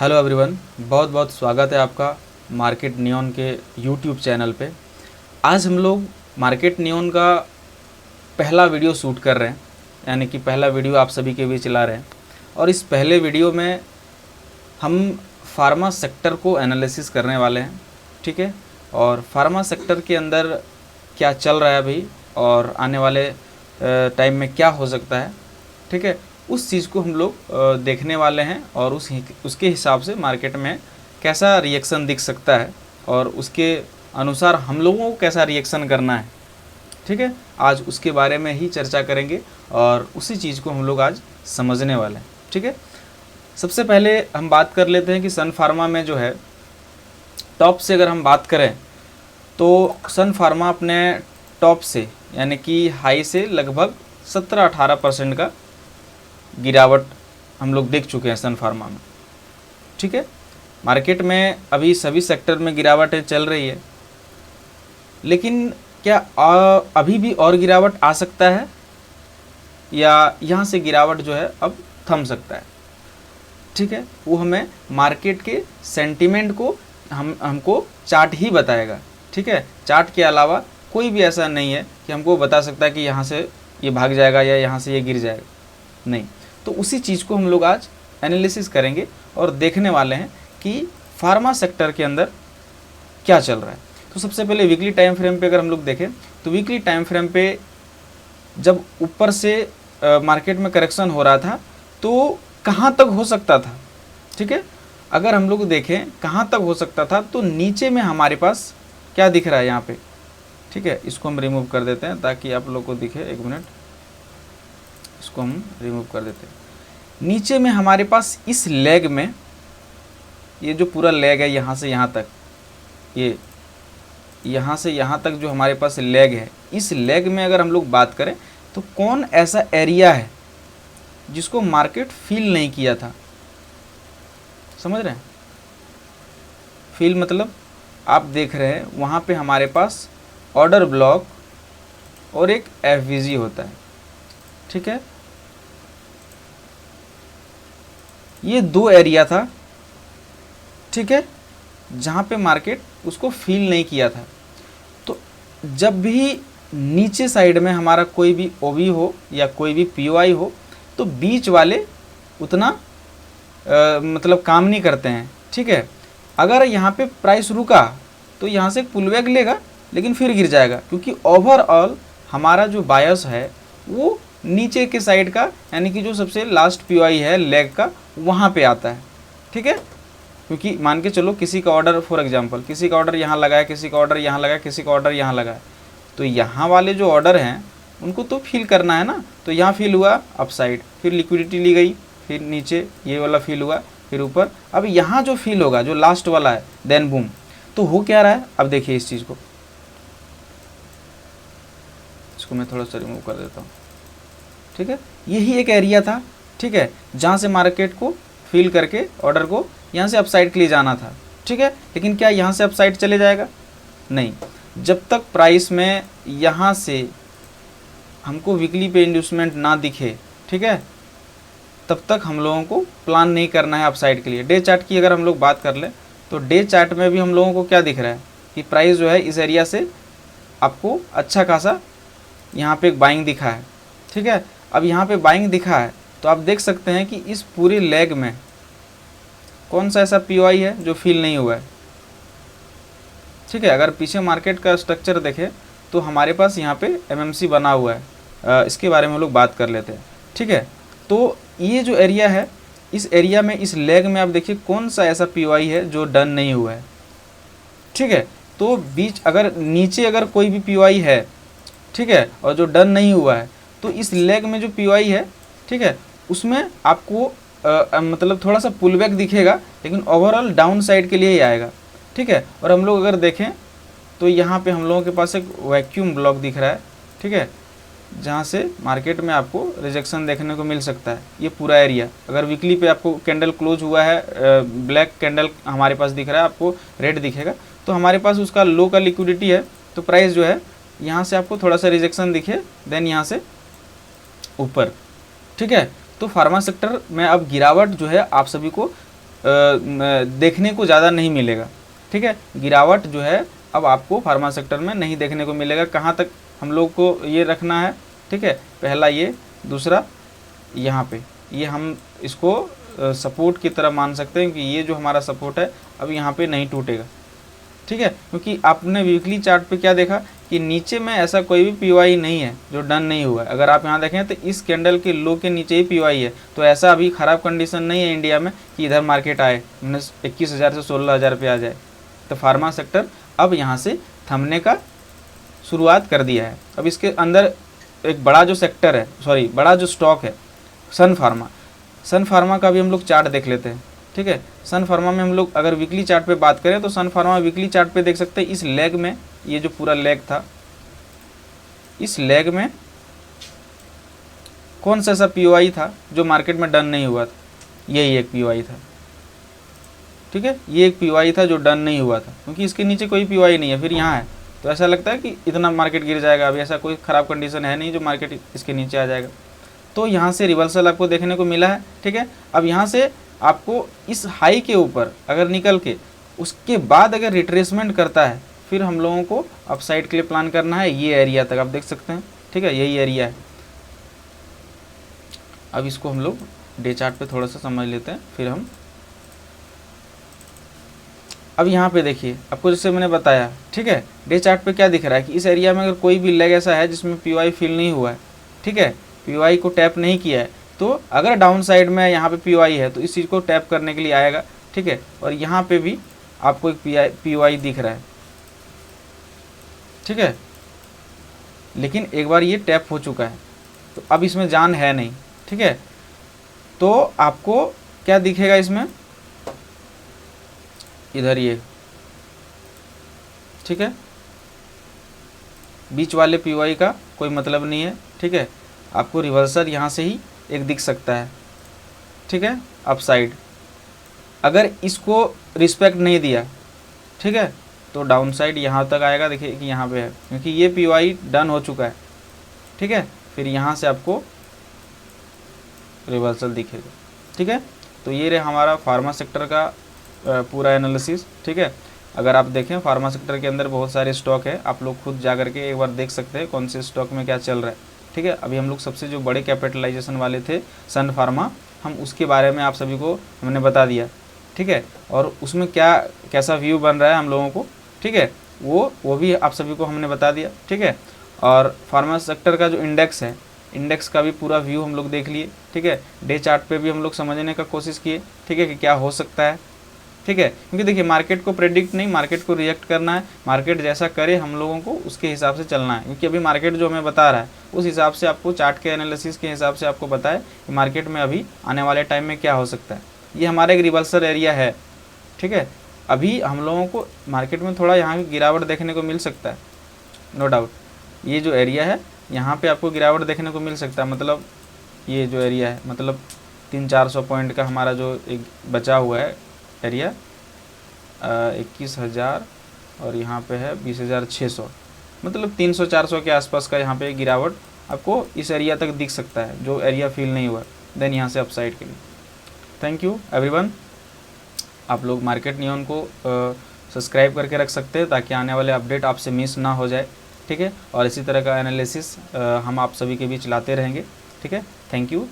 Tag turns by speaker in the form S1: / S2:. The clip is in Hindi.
S1: हेलो एवरीवन, बहुत बहुत स्वागत है आपका मार्केट नियॉन के यूट्यूब चैनल पे। आज हम लोग मार्केट नियॉन का पहला वीडियो शूट कर रहे हैं, यानी कि पहला वीडियो आप सभी के बीच ला रहे हैं। और इस पहले वीडियो में हम फार्मा सेक्टर को एनालिसिस करने वाले हैं, ठीक है। और फार्मा सेक्टर के अंदर क्या चल रहा है अभी और आने वाले टाइम में क्या हो सकता है, ठीक है, उस चीज़ को हम लोग देखने वाले हैं। और उसके हिसाब से मार्केट में कैसा रिएक्शन दिख सकता है और उसके अनुसार हम लोगों को कैसा रिएक्शन करना है, ठीक है। आज उसके बारे में ही चर्चा करेंगे और उसी चीज़ को हम लोग आज समझने वाले हैं, ठीक है। सबसे पहले हम बात कर लेते हैं कि सन फार्मा में जो है टॉप से अगर हम बात करें तो सन फार्मा अपने टॉप से यानी कि हाई से लगभग 17-18% का गिरावट हम लोग देख चुके हैं सन फार्मा में, ठीक है। मार्केट में अभी सभी सेक्टर में गिरावटें चल रही है, लेकिन क्या अभी भी और गिरावट आ सकता है या यहाँ से गिरावट जो है अब थम सकता है, ठीक है। वो हमें मार्केट के सेंटीमेंट को हमको चार्ट ही बताएगा, ठीक है। चार्ट के अलावा कोई भी ऐसा नहीं है कि हमको बता सकता है कि यहाँ से ये भाग जाएगा या यहाँ से ये गिर जाएगा, नहीं। तो उसी चीज़ को हम लोग आज एनालिसिस करेंगे और देखने वाले हैं कि फार्मा सेक्टर के अंदर क्या चल रहा है। तो सबसे पहले वीकली टाइम फ्रेम पे अगर हम लोग देखें तो वीकली टाइम फ्रेम पे जब ऊपर से मार्केट में करेक्शन हो रहा था तो कहाँ तक हो सकता था, ठीक है। अगर हम लोग देखें कहाँ तक हो सकता था तो नीचे में हमारे पास क्या दिख रहा है यहाँ पे, ठीक है। इसको हम रिमूव कर देते हैं ताकि आप लोग को दिखे, एक मिनट, इसको हम रिमूव कर देते हैं। नीचे में हमारे पास इस लेग में, ये जो पूरा लेग है यहाँ से यहाँ तक, ये यहाँ से यहाँ तक जो हमारे पास लेग है, इस लेग में अगर हम लोग बात करें तो कौन ऐसा एरिया है जिसको मार्केट फील नहीं किया था, समझ रहे हैं। फील मतलब आप देख रहे हैं वहाँ पे हमारे पास ऑर्डर ब्लॉक और एक एफवीजी होता है, ठीक है। ये दो एरिया था, ठीक है, जहाँ पे मार्केट उसको फील नहीं किया था। तो जब भी नीचे साइड में हमारा कोई भी ओवी हो या कोई भी पीओआई हो तो बीच वाले उतना मतलब काम नहीं करते हैं, ठीक है। अगर यहाँ पे प्राइस रुका तो यहाँ से पुल बैक लेगा लेकिन फिर गिर जाएगा, क्योंकि ओवरऑल हमारा जो बायस है वो नीचे के साइड का, यानी कि जो सबसे लास्ट पीओआई है लेग का, वहाँ पे आता है, ठीक है। क्योंकि मान के चलो किसी का ऑर्डर, फॉर एग्जांपल किसी का ऑर्डर यहाँ लगा है, किसी का ऑर्डर यहाँ लगा है, किसी का ऑर्डर यहाँ लगा है, तो यहाँ वाले जो ऑर्डर हैं उनको तो फील करना है ना। तो यहाँ फील हुआ अपसाइड, फिर लिक्विडिटी ली गई, फिर नीचे ये वाला फील हुआ, फिर ऊपर। अब यहाँ जो फील होगा जो लास्ट वाला है, देन बूम। तो हो क्या रहा है, अब देखिए इस चीज़ को, इसको मैं थोड़ा सा रिमूव कर देता हूँ, ठीक है। यही एक एरिया था, ठीक है, जहाँ से मार्केट को फील करके ऑर्डर को यहाँ से अपसाइड के लिए जाना था, ठीक है। लेकिन क्या यहाँ से अपसाइड चले जाएगा? नहीं। जब तक प्राइस में यहाँ से हमको वीकली पे इंड्यूसमेंट ना दिखे, ठीक है, तब तक हम लोगों को प्लान नहीं करना है अपसाइड के लिए। डे चार्ट की अगर हम लोग बात कर लें तो डे चार्ट में भी हम लोगों को क्या दिख रहा है कि प्राइस जो है इस एरिया से आपको अच्छा खासा यहाँ पे एक बाइंग दिखा है, ठीक है। अब यहाँ पे बाइंग दिखा है तो आप देख सकते हैं कि इस पूरे लेग में कौन सा ऐसा पीओआई है जो फील नहीं हुआ है, ठीक है। अगर पीछे मार्केट का स्ट्रक्चर देखें तो हमारे पास यहाँ पे एमएमसी बना हुआ है, इसके बारे में हम लोग बात कर लेते हैं, ठीक है। तो ये जो एरिया है, इस एरिया में, इस लेग में आप देखिए कौन सा ऐसा पीओआई है जो डन नहीं हुआ है, ठीक है। तो बीच अगर नीचे अगर कोई भी पीओआई है, ठीक है, और जो डन नहीं हुआ है, तो इस लेग में जो पीओआई है, ठीक है, उसमें आपको मतलब थोड़ा सा पुल बैक दिखेगा, लेकिन ओवरऑल डाउन साइड के लिए ही आएगा, ठीक है। और हम लोग अगर देखें तो यहाँ पे हम लोगों के पास एक वैक्यूम ब्लॉक दिख रहा है, ठीक है, जहाँ से मार्केट में आपको रिजेक्शन देखने को मिल सकता है। ये पूरा एरिया अगर वीकली पे आपको कैंडल क्लोज हुआ है, ब्लैक कैंडल हमारे पास दिख रहा है, आपको रेड दिखेगा, तो हमारे पास उसका लो का लिक्विडिटी है। तो प्राइस जो है यहाँ से आपको थोड़ा सा रिजेक्शन दिखे, देन यहाँ से ऊपर, ठीक है। तो फार्मा सेक्टर में अब गिरावट जो है आप सभी को देखने को ज़्यादा नहीं मिलेगा। ठीक है, गिरावट जो है अब आपको फार्मा सेक्टर में नहीं देखने को मिलेगा। कहाँ तक हम लोग को ये रखना है, ठीक है, पहला ये, दूसरा यहाँ पे, ये हम इसको सपोर्ट की तरह मान सकते हैं कि ये जो हमारा सपोर्ट है अब यहाँ पे नहीं टूटेगा। ठीक है, क्योंकि आपने वीकली चार्ट पे क्या देखा कि नीचे में ऐसा कोई भी पीवाई नहीं है जो डन नहीं हुआ है। अगर आप यहाँ देखें तो इस कैंडल के लो के नीचे ही पीवाई है, तो ऐसा अभी ख़राब कंडीशन नहीं है इंडिया में कि इधर मार्केट आए 21,000 से 16,000 पे आ जाए। तो फार्मा सेक्टर अब यहाँ से थमने का शुरुआत कर दिया है। अब इसके अंदर एक बड़ा जो सेक्टर है, सॉरी बड़ा जो स्टॉक है सन फार्मा, सन फार्मा का भी हम लोग चार्ट देख लेते हैं। ठीक है, सन फार्मा में हम लोग अगर वीकली चार्ट पे बात करें तो सन फार्मा वीकली चार्ट पे देख सकते हैं इस लेग में, ये जो पूरा लेग था, इस लेग में कौन सा ऐसा पीओआई था जो मार्केट में डन नहीं हुआ था, यही एक पीओआई था। ठीक है, ये एक पीओआई था जो डन नहीं हुआ था, क्योंकि इसके नीचे कोई पीओआई नहीं है, फिर यहाँ है, तो ऐसा लगता है कि इतना मार्केट गिर जाएगा। अभी ऐसा कोई ख़राब कंडीशन है नहीं जो मार्केट इसके नीचे आ जाएगा। तो यहाँ से रिवर्सल आपको देखने को मिला है। ठीक है, अब यहाँ से आपको इस हाई के ऊपर अगर निकल के उसके बाद अगर रिट्रेसमेंट करता है, फिर हम लोगों को अपसाइड के लिए प्लान करना है। ये एरिया तक आप देख सकते हैं। ठीक है, यही एरिया है। अब इसको हम लोग डे चार्ट पे थोड़ा सा समझ लेते हैं, फिर हम अब यहाँ पे देखिए, आपको जैसे मैंने बताया, ठीक है, डे चार्ट पे क्या दिख रहा है कि इस एरिया में अगर कोई भी लेग ऐसा है जिसमें पीओआई फिल नहीं हुआ है, ठीक है, पीओआई को टैप नहीं किया है, तो अगर डाउन साइड में यहाँ पे पीओआई है तो इस चीज़ को टैप करने के लिए आएगा। ठीक है, और यहाँ पे भी आपको एक पीओआई दिख रहा है। ठीक है, लेकिन एक बार ये टैप हो चुका है तो अब इसमें जान है नहीं। ठीक है, तो आपको क्या दिखेगा इसमें, इधर ये, ठीक है, बीच वाले पीओआई का कोई मतलब नहीं है। ठीक है, आपको रिवर्सल यहाँ से ही एक दिख सकता है। ठीक है, अपसाइड अगर इसको रिस्पेक्ट नहीं दिया, ठीक है, तो डाउन साइड यहाँ तक आएगा। देखिए कि यहाँ पे है, क्योंकि ये पीओआई डन हो चुका है। ठीक है, फिर यहाँ से आपको रिवर्सल दिखेगा। ठीक है, तो ये रहे हमारा फार्मा सेक्टर का पूरा एनालिसिस। ठीक है, अगर आप देखें फार्मा सेक्टर के अंदर बहुत सारे स्टॉक है, आप लोग खुद जा करके एक बार देख सकते हैं कौन से स्टॉक में क्या चल रहा है। ठीक है, अभी हम लोग सबसे जो बड़े कैपिटलाइजेशन वाले थे सन फार्मा, हम उसके बारे में आप सभी को हमने बता दिया। ठीक है, और उसमें क्या कैसा व्यू बन रहा है हम लोगों को, ठीक है, वो भी आप सभी को हमने बता दिया। ठीक है, और फार्मा सेक्टर का जो इंडेक्स है, इंडेक्स का भी पूरा व्यू हम लोग देख लिए। ठीक है, डे चार्ट पे भी हम लोग समझने का कोशिश किए। ठीक है, कि क्या हो सकता है। ठीक है, क्योंकि देखिए मार्केट को प्रेडिक्ट नहीं, मार्केट को रिएक्ट करना है। मार्केट जैसा करे हम लोगों को उसके हिसाब से चलना है, क्योंकि अभी मार्केट जो हमें बता रहा है उस हिसाब से आपको चार्ट के एनालिसिस के हिसाब से आपको बताए कि मार्केट में अभी आने वाले टाइम में क्या हो सकता है। ये हमारा एक रिवर्सल एरिया है। ठीक है, अभी हम लोगों को मार्केट में थोड़ा यहाँ की गिरावट देखने को मिल सकता है, नो डाउट। ये जो एरिया है यहाँ पे आपको गिरावट देखने को मिल सकता है, मतलब ये जो एरिया है, मतलब 300-400 पॉइंट का हमारा जो एक बचा हुआ है एरिया, 21,000 और यहाँ पे है 20,600, मतलब 300-400 के आसपास का यहाँ पे गिरावट आपको इस एरिया तक दिख सकता है, जो एरिया फील नहीं हुआ। देन यहाँ से अपसाइड के लिए थैंक यू एवरीवन। आप लोग मार्केट नियॉन को सब्सक्राइब करके रख सकते हैं ताकि आने वाले अपडेट आपसे मिस ना हो जाए। ठीक है, और इसी तरह का एनालिसिस हम आप सभी के बीच लाते रहेंगे। ठीक है, थैंक यू।